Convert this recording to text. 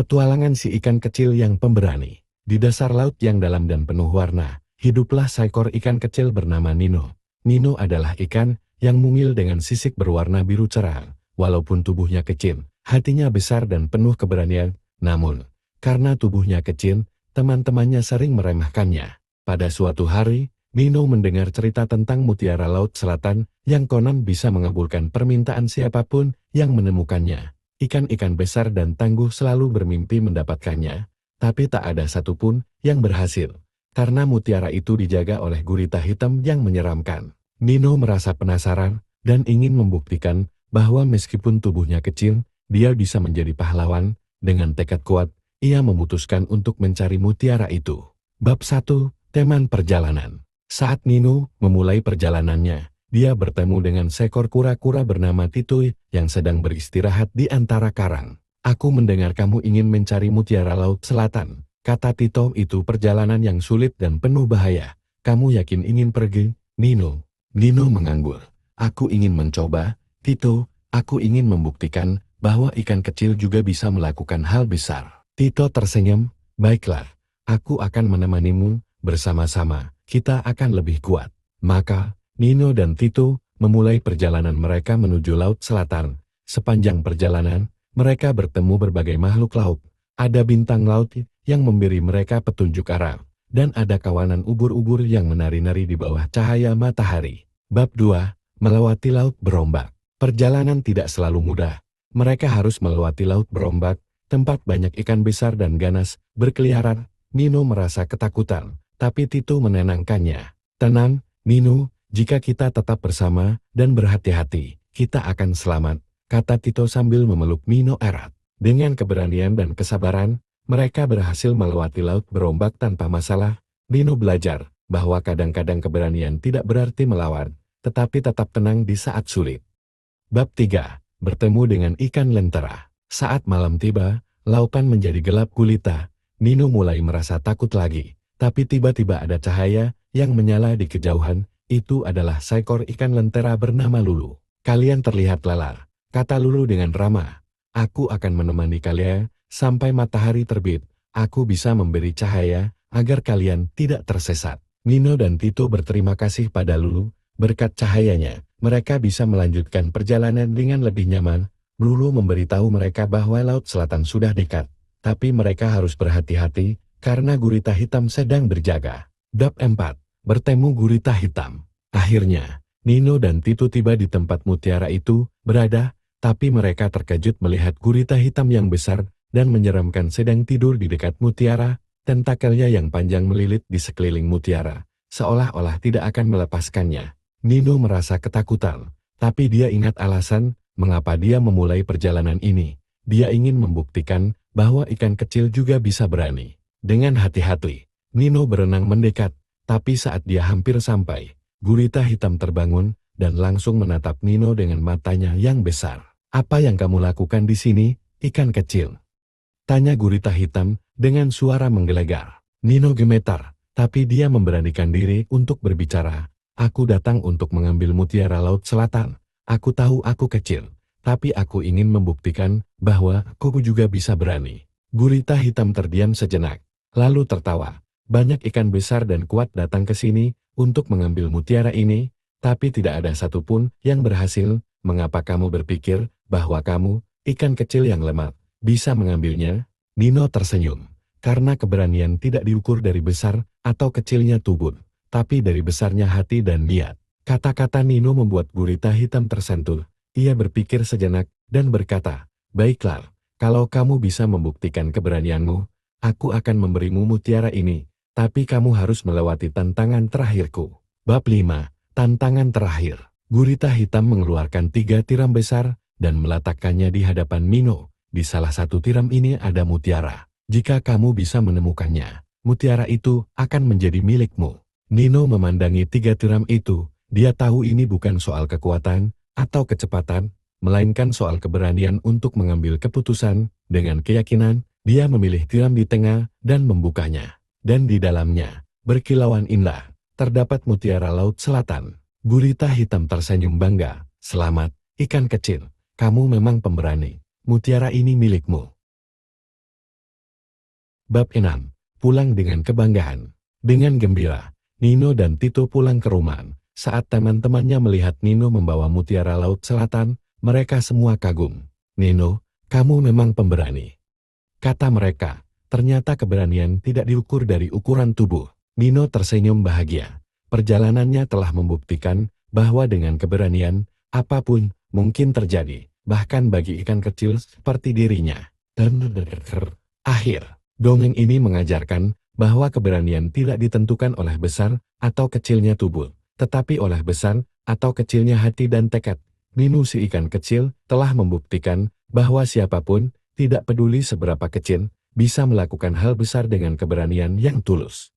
Petualangan si ikan kecil yang pemberani. Di dasar laut yang dalam dan penuh warna, hiduplah seekor ikan kecil bernama Nino. Nino adalah ikan yang mungil dengan sisik berwarna biru cerah. Walaupun tubuhnya kecil, hatinya besar dan penuh keberanian. Namun, karena tubuhnya kecil, teman-temannya sering meremehkannya. Pada suatu hari, Nino mendengar cerita tentang mutiara Laut Selatan yang konon bisa mengabulkan permintaan siapapun yang menemukannya. Ikan-ikan besar dan tangguh selalu bermimpi mendapatkannya, tapi tak ada satupun yang berhasil, karena mutiara itu dijaga oleh gurita hitam yang menyeramkan. Nino merasa penasaran dan ingin membuktikan bahwa meskipun tubuhnya kecil, dia bisa menjadi pahlawan. Dengan tekad kuat, ia memutuskan untuk mencari mutiara itu. Bab 1, Teman Perjalanan. Saat Nino memulai perjalanannya, dia bertemu dengan seekor kura-kura bernama Tito yang sedang beristirahat di antara karang. "Aku mendengar kamu ingin mencari mutiara Laut Selatan," kata Tito. "Itu perjalanan yang sulit dan penuh bahaya. Kamu yakin ingin pergi, Nino?" Nino mengangguk. "Aku ingin mencoba, Tito. Aku ingin membuktikan bahwa ikan kecil juga bisa melakukan hal besar." Tito tersenyum. "Baiklah, aku akan menemanimu. Bersama-sama, kita akan lebih kuat." Maka, Nino dan Tito memulai perjalanan mereka menuju Laut Selatan. Sepanjang perjalanan, mereka bertemu berbagai makhluk laut. Ada bintang laut yang memberi mereka petunjuk arah, dan ada kawanan ubur-ubur yang menari-nari di bawah cahaya matahari. Bab 2, Melewati Laut Berombak. Perjalanan tidak selalu mudah. Mereka harus melewati laut berombak, tempat banyak ikan besar dan ganas berkeliaran. Nino merasa ketakutan, tapi Tito menenangkannya. "Tenang, Nino, jika kita tetap bersama dan berhati-hati, kita akan selamat," kata Tito sambil memeluk Nino erat. Dengan keberanian dan kesabaran, mereka berhasil melewati laut berombak tanpa masalah. Nino belajar bahwa kadang-kadang keberanian tidak berarti melawan, tetapi tetap tenang di saat sulit. Bab 3, Bertemu dengan ikan lentera. Saat malam tiba, lautan menjadi gelap gulita. Nino mulai merasa takut lagi. Tapi tiba-tiba ada cahaya yang menyala di kejauhan. Itu adalah seekor ikan lentera bernama Lulu. "Kalian terlihat lelah," kata Lulu dengan ramah. "Aku akan menemani kalian sampai matahari terbit. Aku bisa memberi cahaya agar kalian tidak tersesat." Nino dan Tito berterima kasih pada Lulu. Berkat cahayanya, mereka bisa melanjutkan perjalanan dengan lebih nyaman. Lulu memberitahu mereka bahwa Laut Selatan sudah dekat, tapi mereka harus berhati-hati karena gurita hitam sedang berjaga. Bab 4, Bertemu Gurita Hitam. Akhirnya, Nino dan Tito tiba di tempat mutiara itu berada, tapi mereka terkejut melihat gurita hitam yang besar dan menyeramkan sedang tidur di dekat mutiara. Tentakelnya yang panjang melilit di sekeliling mutiara, seolah-olah tidak akan melepaskannya. Nino merasa ketakutan, tapi dia ingat alasan mengapa dia memulai perjalanan ini. Dia ingin membuktikan bahwa ikan kecil juga bisa berani. Dengan hati-hati, Nino berenang mendekat, tapi saat dia hampir sampai, gurita hitam terbangun dan langsung menatap Nino dengan matanya yang besar. "Apa yang kamu lakukan di sini, ikan kecil?" tanya gurita hitam dengan suara menggelegar. Nino gemetar, tapi dia memberanikan diri untuk berbicara. "Aku datang untuk mengambil mutiara Laut Selatan. Aku tahu aku kecil, tapi aku ingin membuktikan bahwa aku juga bisa berani." Gurita hitam terdiam sejenak, lalu tertawa. "Banyak ikan besar dan kuat datang ke sini untuk mengambil mutiara ini, tapi tidak ada satupun yang berhasil. Mengapa kamu berpikir bahwa kamu, ikan kecil yang lemah, bisa mengambilnya?" Nino tersenyum, karena keberanian tidak diukur dari besar atau kecilnya tubuh, tapi dari besarnya hati dan niat. Kata-kata Nino membuat gurita hitam tersentuh. Ia berpikir sejenak dan berkata, "Baiklah, kalau kamu bisa membuktikan keberanianmu, aku akan memberimu mutiara ini, tapi kamu harus melewati tantangan terakhirku." Bab 5, Tantangan Terakhir. Gurita hitam mengeluarkan 3 tiram besar dan meletakkannya di hadapan Nino. "Di salah satu tiram ini ada mutiara. Jika kamu bisa menemukannya, mutiara itu akan menjadi milikmu." Nino memandangi 3 tiram itu. Dia tahu ini bukan soal kekuatan atau kecepatan, melainkan soal keberanian untuk mengambil keputusan. Dengan keyakinan, dia memilih tiram di tengah dan membukanya. Dan di dalamnya, berkilauan indah, terdapat mutiara Laut Selatan. Gurita hitam tersenyum bangga. "Selamat, ikan kecil. Kamu memang pemberani. Mutiara ini milikmu." Bab 6. Pulang dengan kebanggaan. Dengan gembira, Nino dan Tito pulang ke rumah. Saat teman-temannya melihat Nino membawa mutiara Laut Selatan, mereka semua kagum. "Nino, kamu memang pemberani," kata mereka. Ternyata keberanian tidak diukur dari ukuran tubuh. Nino tersenyum bahagia. Perjalanannya telah membuktikan bahwa dengan keberanian, apapun mungkin terjadi, bahkan bagi ikan kecil seperti dirinya. Akhir. Dongeng ini mengajarkan bahwa keberanian tidak ditentukan oleh besar atau kecilnya tubuh, tetapi oleh besar atau kecilnya hati dan tekad. Nino si ikan kecil telah membuktikan bahwa siapapun, tidak peduli seberapa kecil, bisa melakukan hal besar dengan keberanian yang tulus.